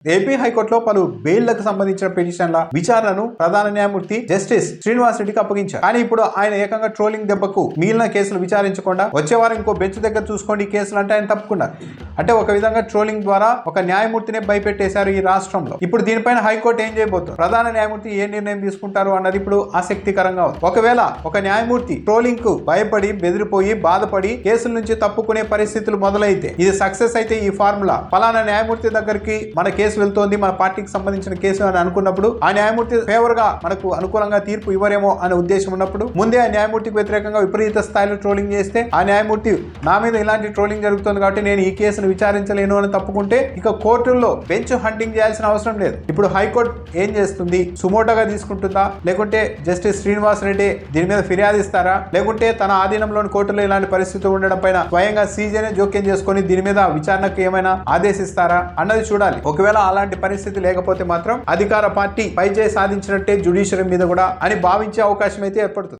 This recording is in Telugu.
ఏపీ హైకోర్టులో పలు బెయిళ్లకు సంబంధించిన పిటిషన్ల విచారణను ప్రధాన న్యాయమూర్తి జస్టిస్ శ్రీనివాస్ రెడ్డికి అప్పగించారు. కానీ ఇప్పుడు ఆయన ఏకంగా ట్రోలింగ్ దెబ్బకు మిగిలిన కేసులు విచారించకుండా వచ్చే వారం ఇంకో బెంచ్ దగ్గర చూసుకోండి ఈ కేసులు అంటే ఆయన తప్పుకున్నారు. అంటే ఒక విధంగా ట్రోలింగ్ ద్వారా ఒక న్యాయమూర్తినే భయపెట్టేశారు ఈ రాష్ట్రంలో. ఇప్పుడు దీనిపైన హైకోర్టు ఏం చేయబోతుంది, ప్రధాన న్యాయమూర్తి ఏ నిర్ణయం తీసుకుంటారు అన్నది ఇప్పుడు ఆసక్తికరంగా ఉంది. ఒకవేళ ఒక న్యాయమూర్తి ట్రోలింగ్ కు భయపడి బెదిరిపోయి బాధపడి కేసుల నుంచి తప్పుకునే పరిస్థితులు మొదలైతే, ఇది సక్సెస్ అయితే ఈ ఫార్ములా పలానా న్యాయమూర్తి దగ్గరికి మన కేసు వెళ్తోంది, మన పార్టీకి సంబంధించిన కేసు అని అనుకున్నప్పుడు ఆ న్యాయమూర్తి ఫేవర్ గా మనకు అనుకూలంగా తీర్పు ఇవ్వరేమో అనే ఉద్దేశం ఉన్నప్పుడు ముందే ఆ న్యాయమూర్తికి వ్యతిరేకంగా విపరీత స్థాయిలో ట్రోలింగ్ చేస్తే ఆ న్యాయమూర్తి నా మీద ఇలాంటి ట్రోలింగ్ జరుగుతుంది కాబట్టి నేను ఈ కేసును విచారించలేను అని తప్పుకుంటే ఇక కోర్టుల్లో బెంచ్ హంటింగ్ చేయాల్సిన అవసరం లేదు. ఇప్పుడు హైకోర్టు ఏం చేస్తుంది, సుమోటోగా తీసుకుంటుందా, లేకుంటే జస్టిస్ శ్రీనివాస్ రెడ్డి దీని మీద ఫిర్యాదు ఇస్తారా, లేకుంటే తన ఆధీనంలోని కోర్టులో ఇలాంటి పరిస్థితి ఉండడం పైన స్వయంగా సీజేనే జోక్యం చేసుకుని దీని మీద విచారణకు ఏమైనా ఆదేశిస్తారా అన్నది చూడాలి. ఒకవేళ అలాంటి పరిస్థితి లేకపోతే మాత్రం అధికార పార్టీ పైచేయి సాధించినట్టే జ్యుడిషియరీ మీద కూడా అని భావించే అవకాశం అయితే ఏర్పడుతుంది.